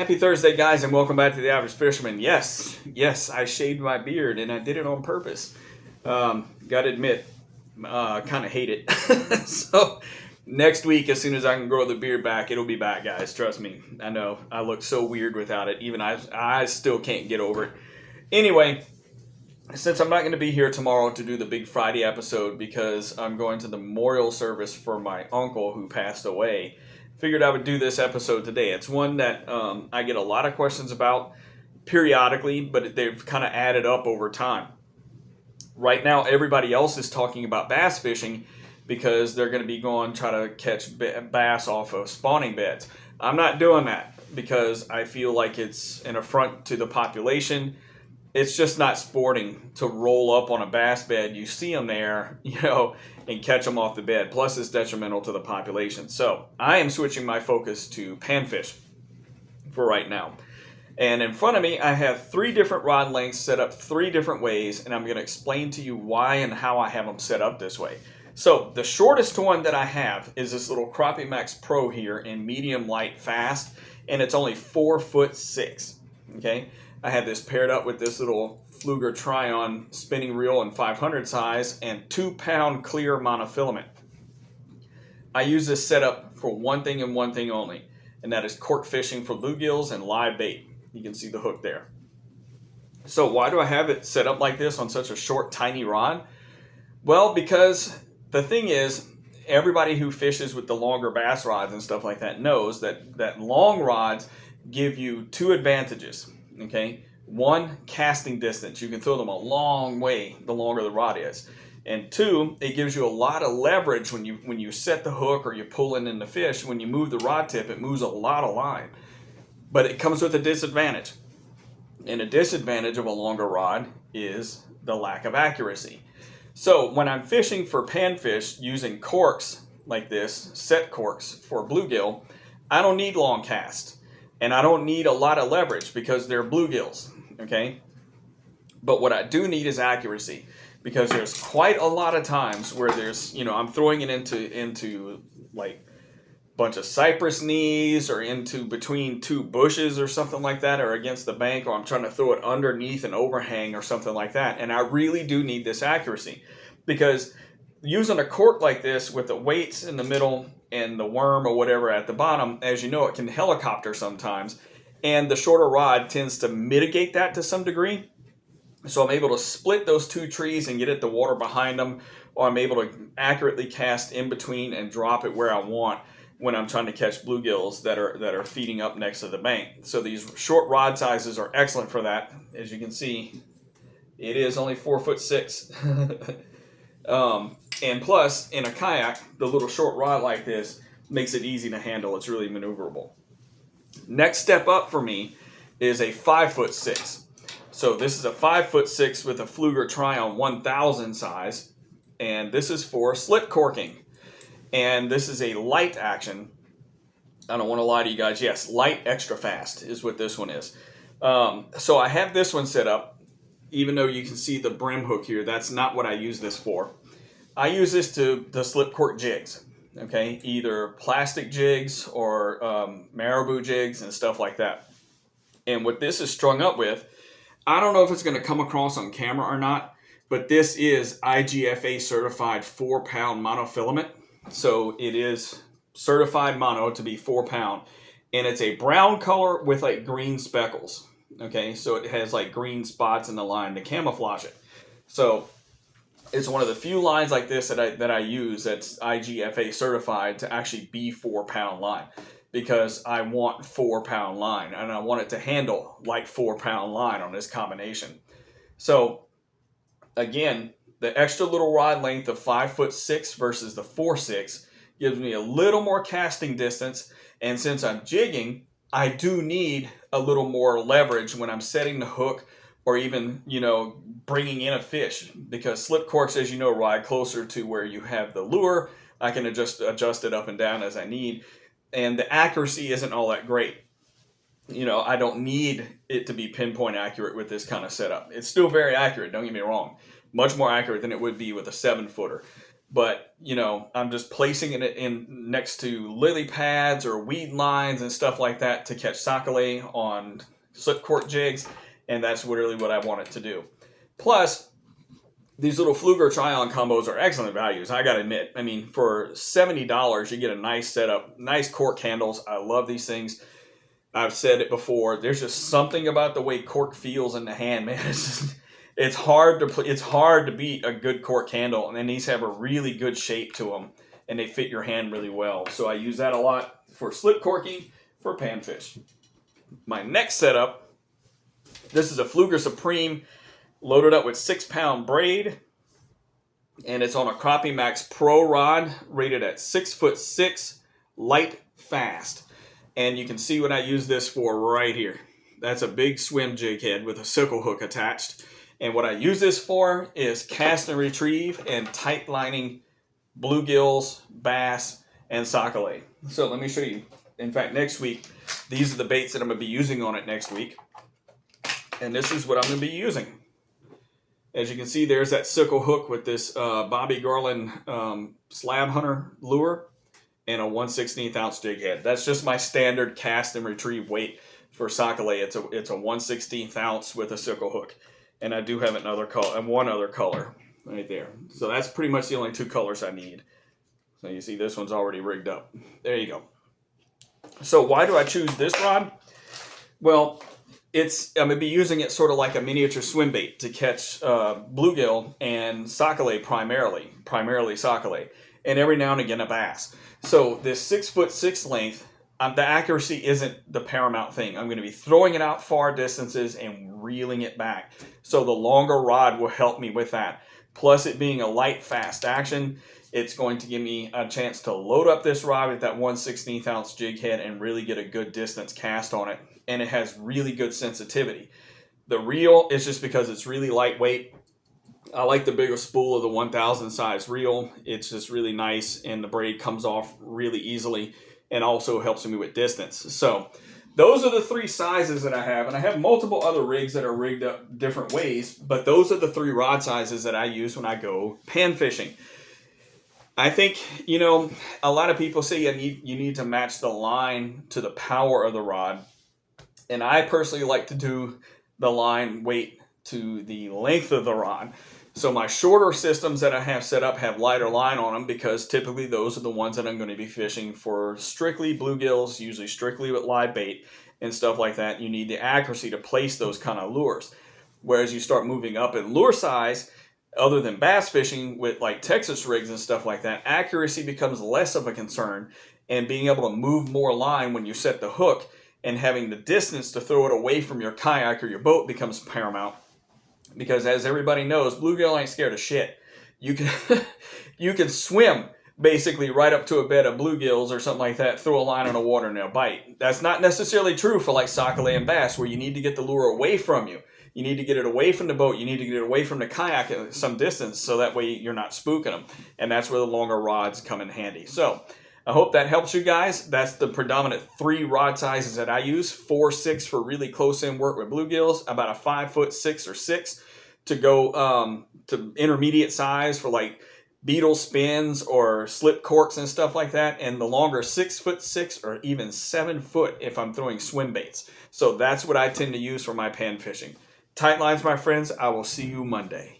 Happy Thursday, guys, and welcome back to The Average Fisherman. Yes, I shaved my beard, and I did it on purpose. Gotta admit, kind of hate it. So, next week, as soon as I can grow the beard back, it'll be back, guys. Trust me. I know, I look so weird without it. Even I still can't get over it. Anyway, since I'm not going to be here tomorrow to do the Big Friday episode because I'm going to the memorial service for my uncle who passed away, figured I would do this episode today. It's one that I get a lot of questions about periodically, but they've kind of added up over time. Right now, everybody else is talking about bass fishing because they're going to be going try to catch bass off of spawning beds. I'm not doing that because I feel like it's an affront to the population. It's just not sporting to roll up on a bass bed. You see them there, and catch them off the bed. Plus, it's detrimental to the population. So I am switching my focus to panfish for right now. And in front of me, I have 3 different rod lengths set up 3 different ways, and I'm going to explain to you why and how I have them set up this way. So the shortest one that I have is this little Crappie Max Pro here in medium light fast, and it's only 4'6". Okay. I had this paired up with this little Fluger Try-On spinning reel in 500 size and 2-pound clear monofilament. I use this setup for one thing and one thing only, and that is cork fishing for bluegills and live bait. You can see the hook there. So why do I have it set up like this on such a short, tiny rod? Well, because the thing is, everybody who fishes with the longer bass rods and stuff like that knows that long rods give you 2 advantages. Okay, 1, casting distance. You can throw them a long way the longer the rod is. And 2, it gives you a lot of leverage when you set the hook or you pull in the fish. When you move the rod tip, it moves a lot of line. But it comes with a disadvantage. And a disadvantage of a longer rod is the lack of accuracy. So when I'm fishing for panfish using corks like this, set corks for bluegill, I don't need long casts. And I don't need a lot of leverage because they're bluegills, okay? But what I do need is accuracy because there's quite a lot of times where there's, I'm throwing it into like a bunch of cypress knees or into between 2 bushes or something like that, or against the bank, or I'm trying to throw it underneath an overhang or something like that. And I really do need this accuracy because using a cork like this with the weights in the middle and the worm or whatever at the bottom, as you know, it can helicopter sometimes. And the shorter rod tends to mitigate that to some degree. So I'm able to split those 2 trees and get at the water behind them, or I'm able to accurately cast in between and drop it where I want when I'm trying to catch bluegills that are feeding up next to the bank. So these short rod sizes are excellent for that. As you can see, it is only 4'6". And plus, in a kayak, the little short rod like this makes it easy to handle. It's really maneuverable. Next step up for me is a 5'6". So this is a 5'6" with a Fluger Try-On 1000 size, and this is for slip corking. And this is a light action. I don't want to lie to you guys. Yes, light extra fast is what this one is. So I have this one set up, even though you can see the brim hook here. That's not what I use this for. I use this to slip cork jigs, okay? Either plastic jigs or marabou jigs and stuff like that. And what this is strung up with, I don't know if it's going to come across on camera or not, but this is IGFA certified 4-pound monofilament. So it is certified mono to be 4-pound. And it's a brown color with like green speckles, okay? So it has like green spots in the line to camouflage it. So it's one of the few lines like this that I use that's IGFA certified to actually be 4-pound line, because I want 4-pound line and I want it to handle like 4-pound line on this combination. So again, the extra little rod length of 5'6" versus the 4'6" gives me a little more casting distance. And since I'm jigging, I do need a little more leverage when I'm setting the hook or even, bringing in a fish, because slip corks, as you know, ride closer to where you have the lure. I can adjust it up and down as I need. And the accuracy isn't all that great. I don't need it to be pinpoint accurate with this kind of setup. It's still very accurate, don't get me wrong. Much more accurate than it would be with a 7-footer. but you know, I'm just placing it in next to lily pads or weed lines and stuff like that to catch sockeye on slip cork jigs, and that's literally what I want it to do. Plus, these little Fluger try-on combos are excellent values. I gotta admit. I mean, for $70, you get a nice setup, nice cork handles. I love these things. I've said it before. There's just something about the way cork feels in the hand, man. It's hard to it's hard to beat a good cork handle, and then these have a really good shape to them, and they fit your hand really well. So I use that a lot for slip corking for panfish. My next setup, this is a Fluger Supreme loaded up with 6-pound braid, and it's on a Crappie Max Pro rod rated at 6'6", light, fast. And you can see what I use this for right here. That's a big swim jig head with a sickle hook attached. And what I use this for is cast and retrieve and tight lining bluegills, bass, and sockeye. So let me show you. In fact, next week, these are the baits that I'm going to be using on it next week. And this is what I'm going to be using. As you can see, there's that sickle hook with this Bobby Garland slab hunter lure and a 1/16 ounce jig head. That's just my standard cast and retrieve weight for sockeye. It's a 1/16 ounce with a sickle hook, and I do have another color and one other color right there. So that's pretty much the only two colors I need. So you see, this one's already rigged up. There you go. So why do I choose this rod? Well, I'm going to be using it sort of like a miniature swim bait to catch bluegill and sockeye primarily sockeye, and every now and again a bass. So this 6'6" length, the accuracy isn't the paramount thing. I'm going to be throwing it out far distances and reeling it back. So the longer rod will help me with that. Plus it being a light, fast action, it's going to give me a chance to load up this rod with that 1/16 ounce jig head and really get a good distance cast on it. And it has really good sensitivity. The reel is just because it's really lightweight. I like the bigger spool of the 1000 size reel. It's just really nice, and the braid comes off really easily and also helps me with distance. So those are the three sizes that I have, and I have multiple other rigs that are rigged up different ways, but those are the three rod sizes that I use when I go pan fishing. I think, you know, a lot of people say you need to match the line to the power of the rod. And I personally like to do the line weight to the length of the rod. So my shorter systems that I have set up have lighter line on them because typically those are the ones that I'm going to be fishing for strictly bluegills, usually strictly with live bait and stuff like that. You need the accuracy to place those kind of lures. Whereas you start moving up in lure size, other than bass fishing with like Texas rigs and stuff like that, accuracy becomes less of a concern, and being able to move more line when you set the hook and having the distance to throw it away from your kayak or your boat becomes paramount. Because as everybody knows, bluegill ain't scared of shit. You can you can swim basically right up to a bed of bluegills or something like that, throw a line in the water and they'll bite. That's not necessarily true for like sockeye and bass, where you need to get the lure away from you. You need to get it away from the boat. You need to get it away from the kayak at some distance so that way you're not spooking them. And that's where the longer rods come in handy. So I hope that helps you guys. That's the predominant three rod sizes that I use. 4-6 for really close in work with bluegills. About a 5'6" or 6 to go to intermediate size for like beetle spins or slip corks and stuff like that. And the longer 6'6" or even 7 foot if I'm throwing swim baits. So that's what I tend to use for my pan fishing. Tight lines, my friends. I will see you Monday.